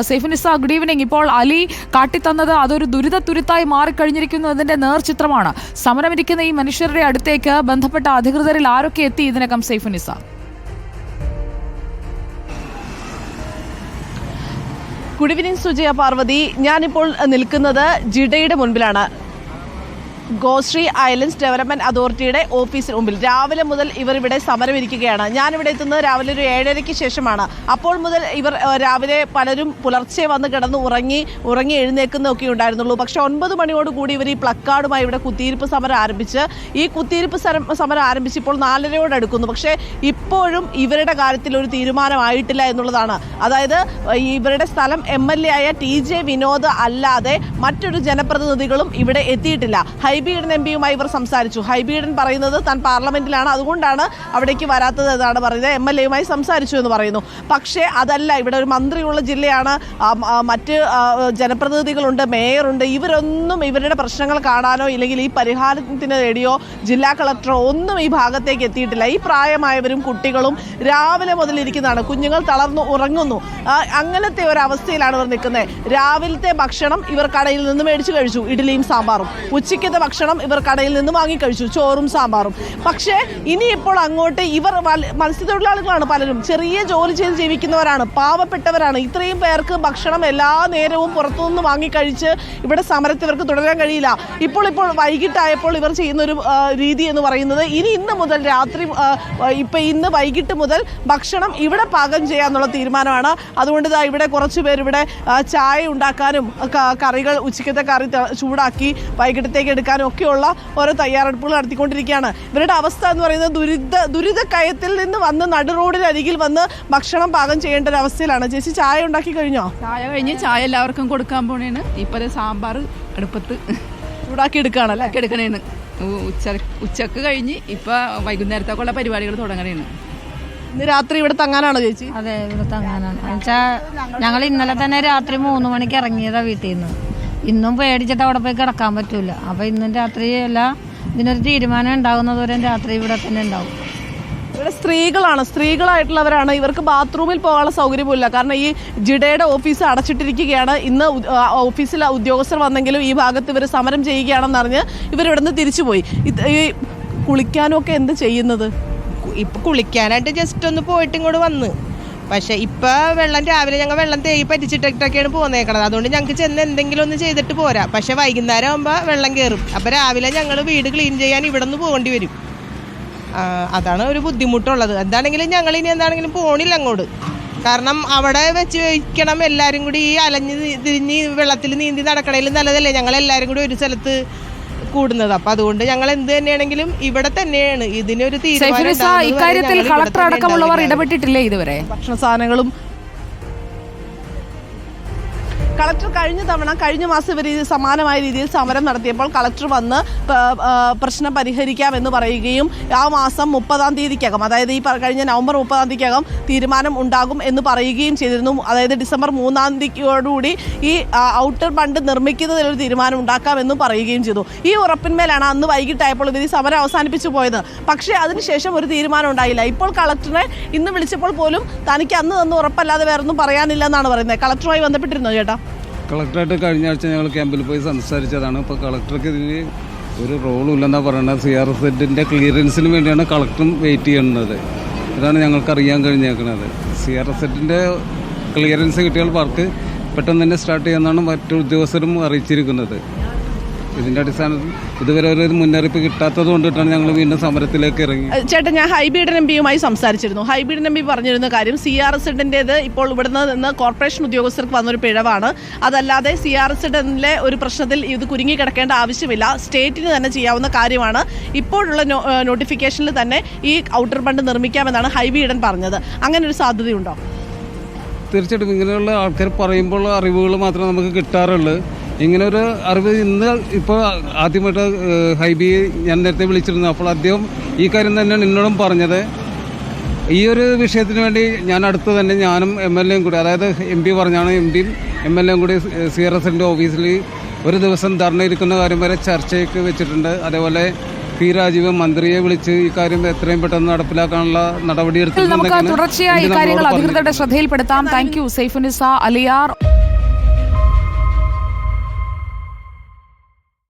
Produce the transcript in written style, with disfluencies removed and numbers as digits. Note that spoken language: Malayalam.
Saifunisa, good evening. ഇപ്പോൾ അലി കാട്ടിത്തന്നത് അതൊരു ദുരിതത്തുരുത്തായി മാറിക്കഴിഞ്ഞിരിക്കുന്നു എന്നതിന്റെ നേർചിത്രമാണ്. സമരമിരിക്കുന്ന ഈ മനുഷ്യരുടെ അടുത്തേക്ക് ബന്ധപ്പെട്ട അധികൃതരിൽ ആരൊക്കെ എത്തി ഇതിനകം സൈഫുനിസ? Good evening Sujaya Parvathi. ഞാനിപ്പോൾ നിൽക്കുന്നത് ജിഡയുടെ മുൻപിലാണ്. ഗോശ്രീ ഐലൻഡ്സ് ഡെവലപ്മെന്റ് അതോറിറ്റിയുടെ ഓഫീസിന് മുമ്പിൽ രാവിലെ മുതൽ ഇവർ ഇവിടെ സമരമിരിക്കുകയാണ്. ഞാനിവിടെ എത്തുന്നത് രാവിലെ ഒരു 7:30 ശേഷമാണ്. അപ്പോൾ മുതൽ ഇവർ രാവിലെ പലരും പുലർച്ചെ വന്ന് കിടന്ന് ഉറങ്ങി എഴുന്നേക്കുന്നതൊക്കെ ഉണ്ടായിരുന്നുള്ളൂ. പക്ഷെ 9 മണിയോടുകൂടി ഇവർ ഈ പ്ലക്കാർഡുമായി ഇവിടെ കുത്തിയിരിപ്പ് സമരം ആരംഭിച്ച് ഈ കുത്തിയിരിപ്പ് സമരം ആരംഭിച്ച് ഇപ്പോൾ 4:30 അടുക്കുന്നു. പക്ഷേ ഇപ്പോഴും ഇവരുടെ കാര്യത്തിൽ ഒരു തീരുമാനമായിട്ടില്ല എന്നുള്ളതാണ്. അതായത് ഇവരുടെ സ്ഥലം MLA ആയ TJ വിനോദ് അല്ലാതെ മറ്റൊരു ജനപ്രതിനിധികളും ഇവിടെ എത്തിയിട്ടില്ല. ഹൈബി ഈഡൻ MPയുമായി ഇവർ സംസാരിച്ചു. ഹൈബി ഈഡൻ പറയുന്നത് താൻ പാർലമെന്റിലാണ്, അതുകൊണ്ടാണ് അവിടേക്ക് വരാത്തത് എന്നാണ് പറയുന്നത്. MLAയുമായി സംസാരിച്ചു എന്ന് പറയുന്നു. പക്ഷേ അതല്ല, ഇവിടെ ഒരു മന്ത്രിയുള്ള ജില്ലയാണ്, മറ്റ് ജനപ്രതിനിധികളുണ്ട്, മേയറുണ്ട്. ഇവരൊന്നും ഇവരുടെ പ്രശ്നങ്ങൾ കാണാനോ ഇല്ലെങ്കിൽ ഈ പരിഹാരത്തിന് തേടിയോ ജില്ലാ കളക്ടറോ ഒന്നും ഈ ഭാഗത്തേക്ക് എത്തിയിട്ടില്ല. ഈ പ്രായമായവരും കുട്ടികളും രാവിലെ മുതൽ ഇരിക്കുന്നതാണ്. കുഞ്ഞുങ്ങൾ തളർന്നു ഉറങ്ങുന്നു. അങ്ങനത്തെ ഒരു അവസ്ഥയിലാണ് ഇവർ നിൽക്കുന്നത്. രാവിലത്തെ ഭക്ഷണം ഇവർ കടയിൽ നിന്ന് മേടിച്ചു കഴിച്ചു, ഇഡ്ഡലിയും സാമ്പാറും. ഉച്ചയ്ക്കത്തെ ഭക്ഷണം ഇവർ കടയിൽ നിന്ന് വാങ്ങിക്കഴിച്ചു, ചോറും സാമ്പാറും. പക്ഷേ ഇനിയിപ്പോൾ അങ്ങോട്ട് ഇവർ മത്സ്യത്തൊഴിലാളികളാണ്, പലരും ചെറിയ ജോലി ചെയ്ത് ജീവിക്കുന്നവരാണ്, പാവപ്പെട്ടവരാണ്. ഇത്രയും പേർക്ക് ഭക്ഷണം എല്ലാ നേരവും പുറത്തുനിന്ന് വാങ്ങിക്കഴിച്ച് ഇവിടെ സമരത്തിൽ ഇവർക്ക് തുടരാൻ കഴിയില്ല. ഇപ്പോൾ വൈകിട്ടായപ്പോൾ ഇവർ ചെയ്യുന്നൊരു രീതി എന്ന് പറയുന്നത് ഇന്ന് മുതൽ രാത്രി ഇന്ന് വൈകിട്ട് മുതൽ ഭക്ഷണം ഇവിടെ പാകം ചെയ്യാന്നുള്ള തീരുമാനമാണ്. അതുകൊണ്ട് ഇവിടെ കുറച്ച് പേർ ഇവിടെ ചായ ഉണ്ടാക്കാനും കറികൾ ഉച്ചക്കത്തെ കറി ചൂടാക്കി വൈകിട്ടത്തേക്ക് എടുക്കാനും ഒക്കെയുള്ള ഓരോ തയ്യാറെടുപ്പുകൾ നടത്തിക്കൊണ്ടിരിക്കുകയാണ്. ഇവരുടെ അവസ്ഥ എന്ന് പറയുന്നത് ദുരിതക്കയത്തിൽ നിന്ന് വന്ന് നടു റോഡിനരികിൽ വന്ന് ഭക്ഷണം പാകം ചെയ്യേണ്ട ഒരു അവസ്ഥയിലാണ്. ചേച്ചി, ചായ ഉണ്ടാക്കി കഴിഞ്ഞോ? ചായ കഴിഞ്ഞ് ചായ എല്ലാവർക്കും കൊടുക്കാൻ പോണേണ്. ഇപ്പൊ സാമ്പാർ അടുപ്പത്ത് ചൂടാക്കി എടുക്കുകയാണല്ലേ? എടുക്കണേന്ന്. ഉച്ചക്ക് കഴിഞ്ഞ് ഇപ്പൊ വൈകുന്നേരത്തേക്കുള്ള പരിപാടികൾ തുടങ്ങണേണ്. ഇന്ന് രാത്രി ഇവിടെ തങ്ങാനാണോ ചേച്ചി? അതെ, ഇവിടെ തങ്ങാനാണ്. ഞങ്ങൾ ഇന്നലെ തന്നെ രാത്രി 3 മണിക്ക് ഇറങ്ങിയതാ വീട്ടിൽ നിന്ന്. ഇന്നും പേടിച്ചിട്ട് അവിടെ പോയി കിടക്കാൻ പറ്റൂല. അപ്പൊ ഇന്നും രാത്രി ഇതിനൊരു തീരുമാനം ഉണ്ടാകുന്നതുവരെ രാത്രി ഇവിടെ തന്നെ ഉണ്ടാവും. ഇവിടെ സ്ത്രീകളായിട്ടുള്ളവരാണ്. ഇവർക്ക് ബാത്റൂമിൽ പോകാനുള്ള സൗകര്യമില്ല. കാരണം ഈ ജിഡയുടെ ഓഫീസ് അടച്ചിട്ടിരിക്കുകയാണ്. ഇന്ന് ഓഫീസിൽ ഉദ്യോഗസ്ഥർ വന്നെങ്കിലും ഈ ഭാഗത്ത് ഇവർ സമരം ചെയ്യുകയാണെന്നറിഞ്ഞ് ഇവരിവിടുന്ന് തിരിച്ചുപോയി. ഈ കുളിക്കാനും ഒക്കെ എന്ത് ചെയ്യുന്നത്? ഇപ്പം കുളിക്കാനായിട്ട് ജസ്റ്റ് ഒന്ന് പോയിട്ട് ഇങ്ങോട്ട് വന്ന്. പക്ഷേ ഇപ്പം രാവിലെ ഞങ്ങൾ വെള്ളം തേയി പറ്റിച്ചിട്ടൊക്കെയാണ് പോന്നേക്കണത്. അതുകൊണ്ട് ഞങ്ങൾക്ക് ചെന്ന് എന്തെങ്കിലും ഒന്ന് ചെയ്തിട്ട് പോരാ. പക്ഷേ വൈകുന്നേരം ആകുമ്പോൾ വെള്ളം കയറും. അപ്പം രാവിലെ ഞങ്ങൾ വീട് ക്ലീൻ ചെയ്യാൻ ഇവിടെ നിന്ന് പോകേണ്ടി വരും. അതാണ് ഒരു ബുദ്ധിമുട്ടുള്ളത്. എന്താണെങ്കിലും ഞങ്ങൾ ഇനി എന്താണെങ്കിലും പോണില്ല അങ്ങോട്ട്. കാരണം അവിടെ വെച്ച് വയ്ക്കണം. എല്ലാവരും കൂടി ഈ അലഞ്ഞ് തിരിഞ്ഞ് വെള്ളത്തിൽ നീന്തി നടക്കണേലും നല്ലതല്ലേ ഞങ്ങളെല്ലാവരും കൂടി ഒരു സ്ഥലത്ത് കൂടുന്നത്. അപ്പൊ അതുകൊണ്ട് ഞങ്ങൾ എന്ത് തന്നെയാണെങ്കിലും ഇവിടെ തന്നെയാണ് ഇതിനൊരു തീരുമാനം. ഇക്കാര്യത്തിൽ കളക്ടർ അടക്കമുള്ളവർ ഇടപെട്ടിട്ടില്ലേ ഇതുവരെ? ഭക്ഷണ സാധനങ്ങളും കളക്ടർ കഴിഞ്ഞ മാസം ഇവർ സമാനമായ രീതിയിൽ സമരം നടത്തിയപ്പോൾ കളക്ടർ വന്ന് പ്രശ്നം പരിഹരിക്കാമെന്ന് പറയുകയും ആ മാസം 30-ാം തീയതിക്കകം, അതായത് ഈ കഴിഞ്ഞ നവംബർ 30-ാം തീയതിക്കകം തീരുമാനം ഉണ്ടാകും എന്ന് പറയുകയും ചെയ്തിരുന്നു. അതായത് ഡിസംബർ 3-ാം തീയതിയോടുകൂടി ഈ ഔട്ടർ ബണ്ട് നിർമ്മിക്കുന്നതിലൊരു തീരുമാനം ഉണ്ടാക്കാമെന്നും പറയുകയും ചെയ്തു. ഈ ഉറപ്പിന്മേലാണ് അന്ന് വൈകിട്ടായപ്പോൾ ഇവർ ഈ സമരം അവസാനിപ്പിച്ചു പോയത്. പക്ഷേ അതിനുശേഷം ഒരു തീരുമാനം ഉണ്ടായില്ല. ഇപ്പോൾ കളക്ടറെ ഇന്ന് വിളിച്ചപ്പോൾ പോലും തനിക്ക് അന്ന് തന്ന ഉറപ്പല്ലാതെ വേറൊന്നും പറയാനില്ല എന്നാണ് പറയുന്നത്. കളക്ടറുമായി ബന്ധപ്പെട്ടിരുന്നോ ചേട്ടാ? കളക്ടറായിട്ട് കഴിഞ്ഞ ആഴ്ച ഞങ്ങൾ ക്യാമ്പിൽ പോയി സംസാരിച്ചതാണ്. ഇപ്പോൾ കളക്ടർക്ക് ഇതിന് ഒരു റോളും ഇല്ലെന്നാണ് പറയുന്നത്. CRZ ക്ലിയറൻസിന് വേണ്ടിയാണ് കളക്ടറും വെയിറ്റ് ചെയ്യുന്നത്. ഇതാണ് ഞങ്ങൾക്ക് അറിയാൻ കഴിഞ്ഞേക്കുന്നത്. CRZ ക്ലിയറൻസ് കിട്ടിയാൽ വർക്ക് പെട്ടെന്ന് തന്നെ സ്റ്റാർട്ട് ചെയ്യാമെന്നാണ് മറ്റു ഉദ്യോഗസ്ഥരും അറിയിച്ചിരിക്കുന്നത്. ഇതിന്റെ അടിസ്ഥാനത്തിൽ ഇതുവരെ ഒരു മുന്നറിയിപ്പ് കിട്ടാത്തത് കൊണ്ടിട്ടാണ് ഞങ്ങൾ വീണ്ടും സമരത്തിലേക്ക് ഇറങ്ങി. ചേട്ടാ, ഞാൻ ഹൈബി ഈഡൻ MPയുമായി സംസാരിച്ചിരുന്നു. ഹൈബി ഈഡൻ MP പറഞ്ഞിരുന്ന കാര്യം CRZ ഇപ്പോൾ ഇവിടുന്ന് നിന്ന് കോർപ്പറേഷൻ ഉദ്യോഗസ്ഥർക്ക് വന്നൊരു പിഴവാണ്. അതല്ലാതെ CRZ ഒരു പ്രശ്നത്തിൽ ഇത് കുരുങ്ങി കിടക്കേണ്ട ആവശ്യമില്ല, സ്റ്റേറ്റിന് തന്നെ ചെയ്യാവുന്ന കാര്യമാണ്. ഇപ്പോഴുള്ള നോട്ടിഫിക്കേഷനിൽ തന്നെ ഈ ഔട്ടർ ബണ്ട് നിർമ്മിക്കാമെന്നാണ് ഹൈബി ഈഡൻ പറഞ്ഞത്. അങ്ങനെ ഒരു സാധ്യതയുണ്ടോ? തീർച്ചയായിട്ടും ഇങ്ങനെയുള്ള ആൾക്കാർ പറയുമ്പോൾ അറിവുകൾ മാത്രമേ നമുക്ക് കിട്ടാറുള്ളൂ. ഇങ്ങനെ ഒരു അറിവ് ഇന്ന് ഇപ്പോൾ ആദ്യമായിട്ട് ഹൈബിയെ ഞാൻ നേരത്തെ വിളിച്ചിരുന്നു. അപ്പോൾ അദ്ദേഹം ഈ കാര്യം തന്നെയാണ് എന്നോടും പറഞ്ഞത്. ഈ ഒരു വിഷയത്തിന് വേണ്ടി ഞാൻ അടുത്ത് തന്നെ ഞാനും MLAയും കൂടി, അതായത് MP പറഞ്ഞാണ്, MPയും MLAയും കൂടി CRZ ഓഫീസിൽ ഒരു ദിവസം ധർണ ഇരിക്കുന്ന കാര്യം വരെ ചർച്ചയ്ക്ക് വെച്ചിട്ടുണ്ട്. അതേപോലെ പി രാജീവ് മന്ത്രിയെ വിളിച്ച് ഈ കാര്യം എത്രയും പെട്ടെന്ന് നടപ്പിലാക്കാനുള്ള നടപടി നമുക്ക് തുടർച്ചയായി ഈ കാര്യങ്ങൾ അധികൃതരുടെ ശ്രദ്ധയിൽപ്പെടുത്താം. Thank you Saifunisa Aliyar.